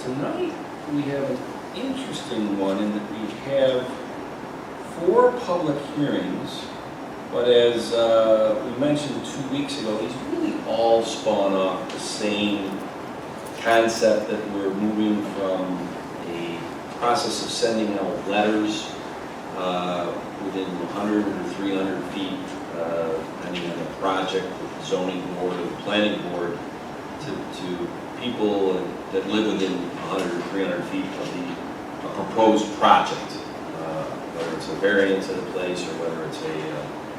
tonight we have an interesting one in that we have 4 public hearings, but as we mentioned 2 weeks ago, these really all spawn off the same concept that we're moving from a process of sending out letters within 100 or 300 feet, depending on the project, the zoning board or the planning board, to people that live within 100 or 300 feet of a proposed project, whether it's a variance at a place or whether it's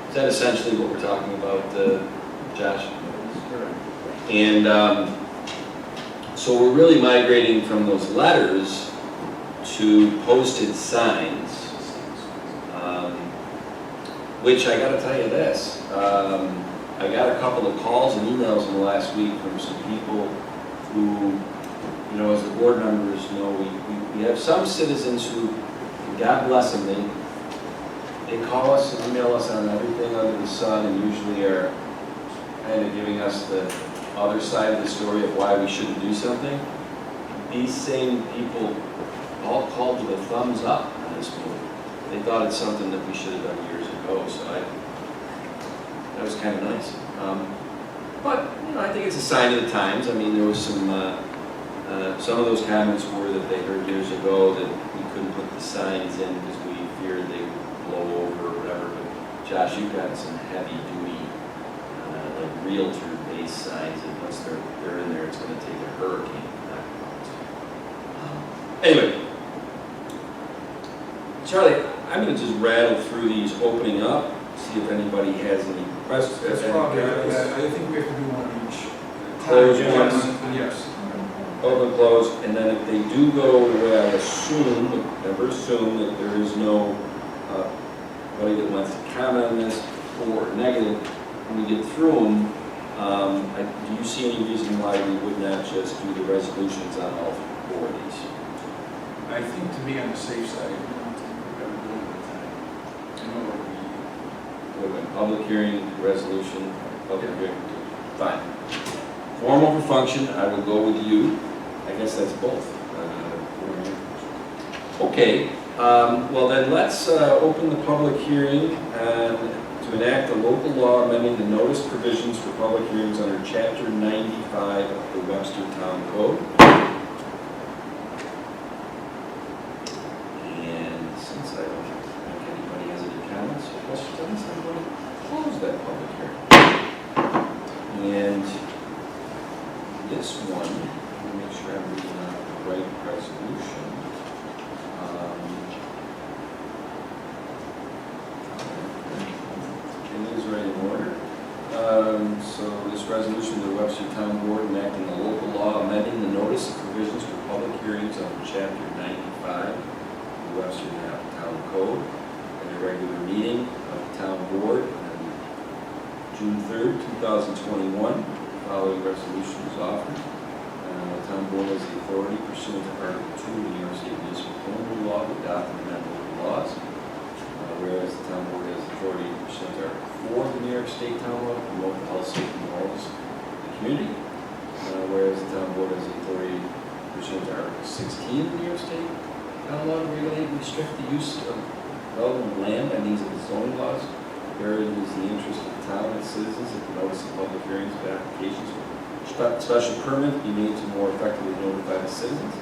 is that essentially what we're talking about, Josh? And so we're really migrating from those letters to posted signs, which I got to tell you this, I got a couple of calls and emails in the last week from some people who, you know, as the board members know, we have some citizens who, God bless them, they call us and email us on everything under the sun and usually are kind of giving us the other side of the story of why we shouldn't do something. These same people all called with a thumbs up on this move. They thought it's something that we should have done years ago, so that was kind of nice. But, you know, I think it's a sign of the times. I mean, there was some of those comments were that they heard years ago that we couldn't put the signs in because we feared they would blow over or whatever. But Josh, you've got some heavy-duty, like realtor-based signs that once they're in there, it's going to take a hurricane. Anyway, Charlie, I'm going to just rattle through these opening up, see if anybody has any questions. That's probably, I think we have to do one each. Close Yes. ones. Yes. Open, close, and then if they do go the way I assume, never assume that there is no anybody that wants to comment on this or negative, when we get through them, do you see any reason why we would not just do the resolutions on all 4 of these? I think to be on the safe side, we don't think we're going to do it at a time. I know what Public hearing, resolution, public hearing, fine. Form over function, I will go with you. I guess that's both. Okay, well then let's open the public hearing to enact a local law amending the notice provisions for public hearings under Chapter 95 of the Webster Town Code. And since I don't think anybody has any comments or questions on this, I'm going to close that public hearing. And this one, let me make sure I'm reading out the right resolution. It is right in order. So this resolution of the Webster Town Board enacting the local law amending the notice of provisions for public hearings under Chapter 95 of the Webster Town Code at a regular meeting of the Town Board on June 3rd, 2021. Following resolution is offered. The Town Board has the authority pursuant to Article 2 of the New York State Municipal Code law to adopt and amend local laws. Whereas the Town Board has authority pursuant to Article 4 of the New York State Town Law to promote the health, safety, and morals of the community. Whereas the Town Board has the authority pursuant to Article 16 of the New York State Town Law to regulate and restrict the use of relevant land by means of the zoning laws. Whereas it is the interest of the town and its citizens that the notice of public hearings of applications for special permit be made to more effectively notify the citizens.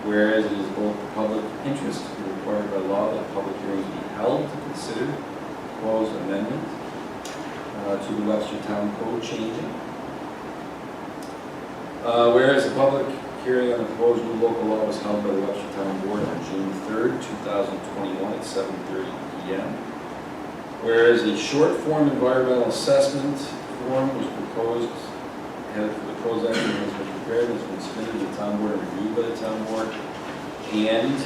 Whereas it is both the public interest and required by law that public hearings be held to consider proposed amendment to the Webster Town Code changing. Whereas the public hearing on the proposed new local law was held by the Webster Town Board on June 3rd, 2021 at 7:30 p.m. Whereas a short form environmental assessment form was proposed, and the proposed action has been prepared and has been submitted to the Town Board and reviewed by the Town Board. And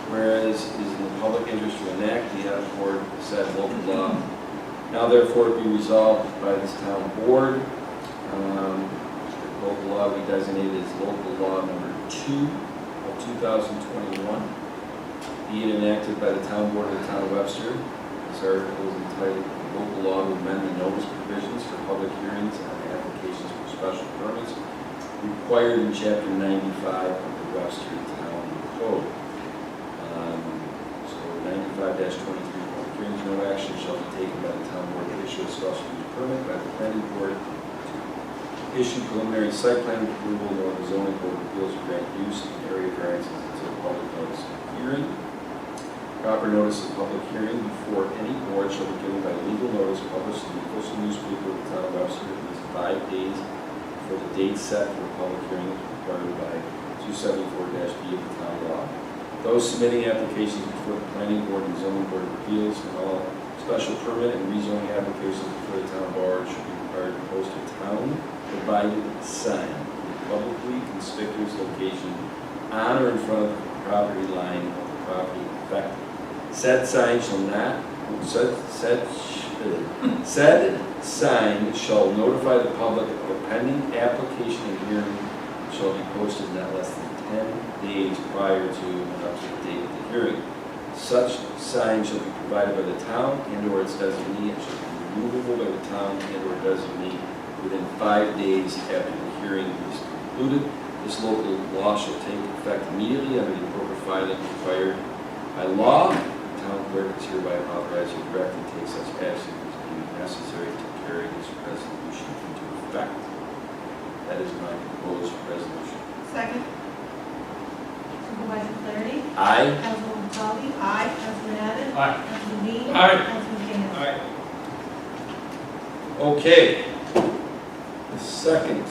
whereas it is in the public interest to enact the out-of-court said local law, now therefore be resolved by this Town Board. Local law be designated as local law number 2 of 2021. Be it enacted by the Town Board of the Town of Webster. This article is entitled Local Law to Amend the Notice Provisions for Public Hearings on Applications for Special Permits required in Chapter 95 of the Webster Town Code. So 95-23, public hearings, no action shall be taken by the town board to issue a special use permit by the planning board to issue preliminary site plan approval, nor the zoning board of appeals to grant use in area variances until public notice of hearing. Proper notice of public hearing before any board shall be given by legal notice published in the official newspaper of the town of Webster at least 5 days before the date set for a public hearing is required by 274-B of the town law. Those submitting applications before the planning board and zoning board of appeals and all special permit and rezoning applications before the town board should be required to post a town-provided sign in a publicly conspicuous location on or in front of the property line of the property affected. Said sign shall not, said sign shall notify the public of a pending application and hearing shall be posted not less than 10 days prior to and up to the date of the hearing. Such sign shall be provided by the town and or its designee and shall be removable by the town and or designee within 5 days after the hearing is concluded. This local law shall take effect immediately under the appropriate filing required by law. The town clerk is hereby authorized to direct and take such action as may be necessary to carry this resolution into effect. That is my proposed resolution. Second. Supervisor Flaherty? Aye. Councilwoman Covey? Aye. Councilman Abbott? Aye. Councilman Dean? Aye. Councilman Cahill? Aye. Okay. The second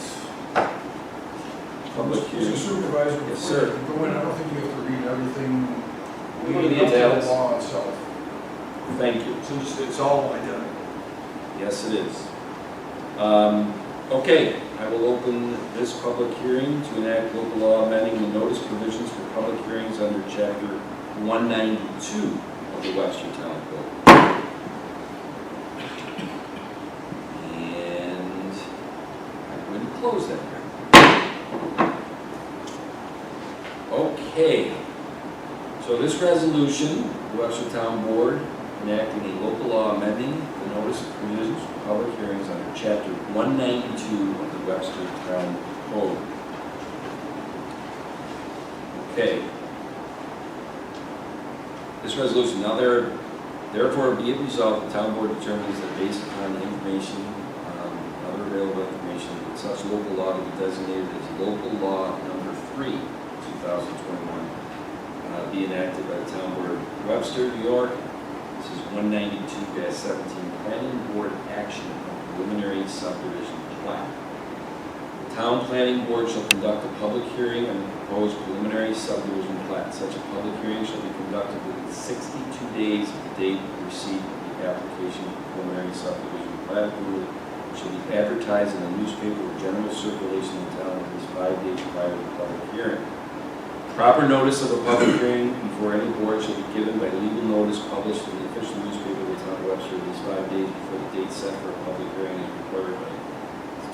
public Mr. hearing. Supervisor, Yes, before sir. you go in, I don't think you have to read everything. We Up need to to the tell us. law itself. Thank you. It's all identical. Yes, it is. Okay, I will open this public hearing to enact local law amending the notice provisions for public hearings under Chapter 192 of the Webster Town Code. And I'm going to close that hearing. Okay, so this resolution, the Webster Town Board enacting a local law amending the notice of provisions for public hearings under Chapter 192 of the Webster Town Code. Okay. This resolution, now therefore be it resolved, the town board determines that based upon the information, other available information, that such local law to be designated as local law number 3, 2021, be enacted by the town board of Webster, New York. This is 192-17, Planning Board Action on Preliminary Subdivision Plat. The Town Planning Board shall conduct a public hearing on the proposed preliminary subdivision plat. Such a public hearing shall be conducted within 62 days of the date of receipt of the application for preliminary subdivision plat approval, which shall be advertised in a newspaper with general circulation in town at least 5 days prior to the public hearing. Proper notice of a public hearing before any board shall be given by legal notice published in the official newspaper of the town of Webster at least 5 days before the date set for a public hearing is required by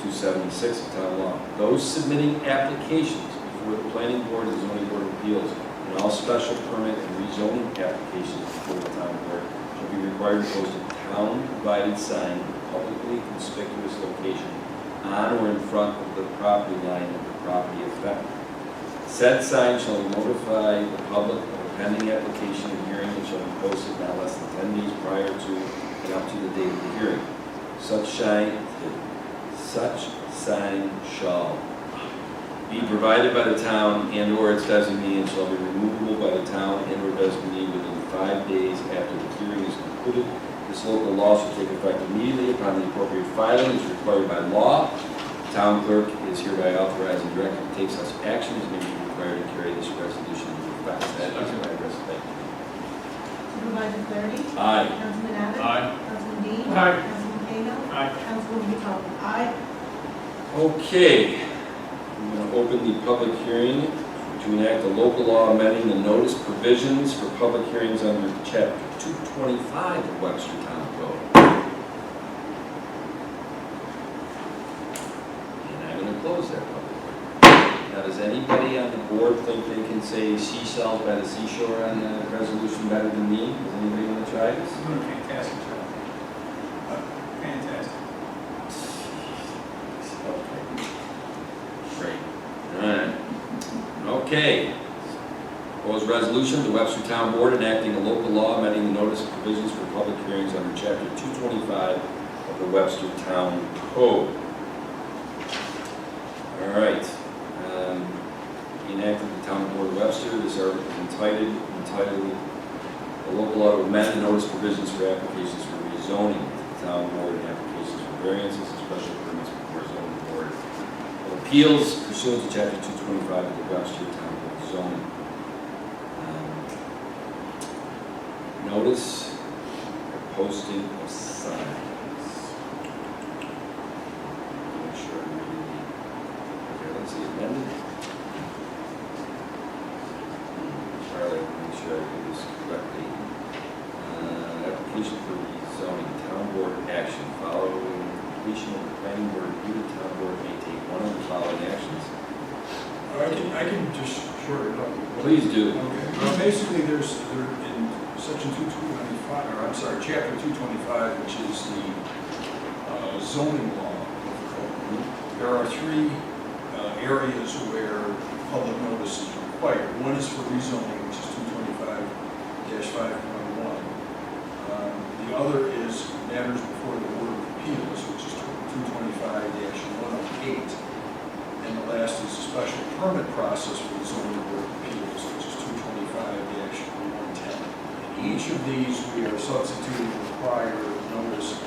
276 of town law. Those submitting applications before the planning board and zoning board of appeals and all special permit and rezoning applications before the town board shall be required to post a town-provided sign in a publicly conspicuous location on or in front of the property line of the property affected. Said sign shall notify the public of a pending application and hearing and shall be posted not less than 10 days prior to and up to the date of the hearing. Such sign shall be provided by the town and or its designee and shall be removable by the town and or designee within 5 days after the hearing is concluded. This local law shall take effect immediately upon the appropriate filing as required by law. The town clerk is hereby authorized and directed to take such action as may be required to carry this resolution into effect. That is my resolution. Supervisor Flaherty? Aye. Councilman Abbott? Aye. Councilman Dean? Aye. Councilman Cahill? Aye. Councilwoman Covey? Aye. Okay, I'm going to open the public hearing to enact a local law amending the notice provisions for public hearings under Chapter 225 of Webster Town Code. And I'm going to close that public hearing. Now, does anybody on the board think they can say seashells by the seashore on the resolution better than me? Does anybody want to try this? You're doing a fantastic job. Fantastic. Okay. Great. All right. Okay. Proposed resolution, the Webster Town Board enacting a local law amending the notice of provisions for public hearings under Chapter 225 of the Webster Town Code. All right. Enacted the Town Board of Webster. This article is entitled a local law to amend the notice provisions for applications for rezoning to the Town Board and applications for variances and special permits before zoning board of appeals pursuant to Chapter 225 of the Webster Town Board of Zoning. Notice or posting of signs. Make sure I'm reading the, okay, let's see, amended. Charlie, make sure I do this correctly. Application for rezoning, town board action following completion of the planning board, review the town board may take one of the following actions. I can just short it up. Please do. Okay, well, basically, there in section 225, or I'm sorry, chapter 225, which is the zoning law of the code, there are three areas where public notice is required. One is for rezoning, which is 225-5.1. The other is matters before the Board of Appeals, which is 225-108. And the last is a special permit process for the zoning board of appeals, which is 225-110. In each of these, we are substituting the prior notice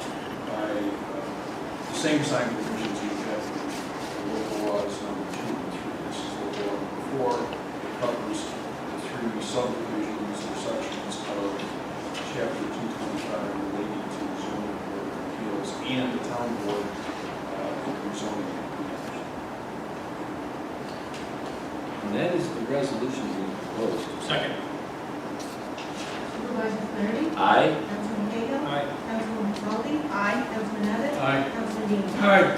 by the same sign provisions you have in local laws number 2 and 3. This is local law number 4. It covers the three subdivisions or sections of chapter 225 relating to the zoning board of appeals and the town board zoning. And that is the resolution being proposed. Second. Supervisor Flaherty? Aye. Councilman Cahill? Aye. Councilwoman Caldwell? Aye. Councilman Abbott? Aye. Councilman Dean? Aye.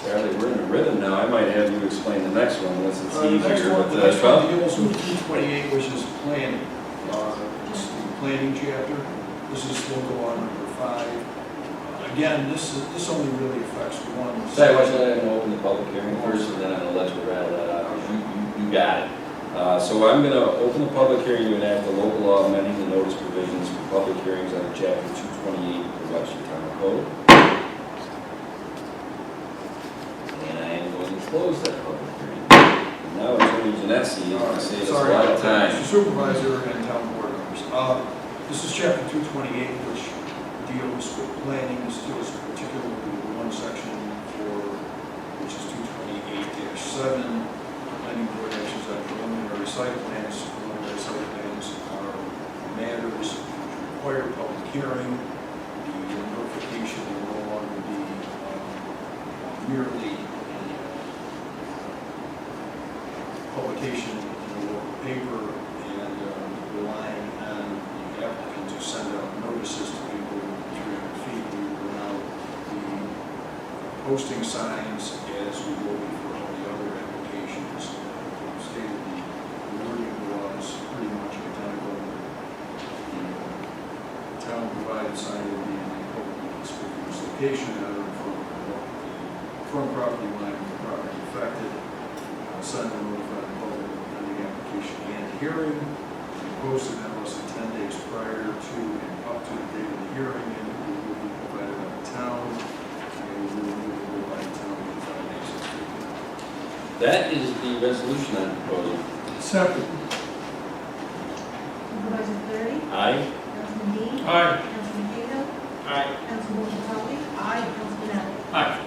Charlie, we're in a rhythm now. I might have you explain the next one unless it's The next easier. one, But, the next one well, deals with 228, which is planning. It's the planning chapter. This is local law number 5. Again, this only really affects one. Say, why should I open the public hearing first, and then I'm gonna let you rattle that out. You got it. So I'm gonna open the public hearing to enact the local law amending the notice provisions for public hearings under Chapter 228 of the Webster Town Code. And I am going to close that public hearing. And now Attorney Genesi is going to save us a Sorry lot about of that, time. Mr. Supervisor and town board members. This is chapter 228, which deals with planning. This deals particularly with one section which is 228-7, planning board actions on preliminary site plans. Preliminary site plans are matters which require public hearing. The notification will no longer be merely publication in the local paper and relying on the applicant to send out notices to people within 300 feet. We will now be posting signs as we will be for all the other applications. Stated the wording of the law is pretty much identical. The town provided sign will be in the publicly conspicuous location, either in front of the front property line of the property affected. Sign will notify the public of the application and hearing. We posted that less than 10 days prior to and up to the date of the hearing, and it will be provided by the town. And we will move it by the town in 5 days. That is the resolution I'm proposing. Second. Supervisor Flaherty? Aye. Councilman Dean? Aye. Councilman Cahill? Aye. Councilwoman Caldwell? Aye. Councilman Abbott? Aye.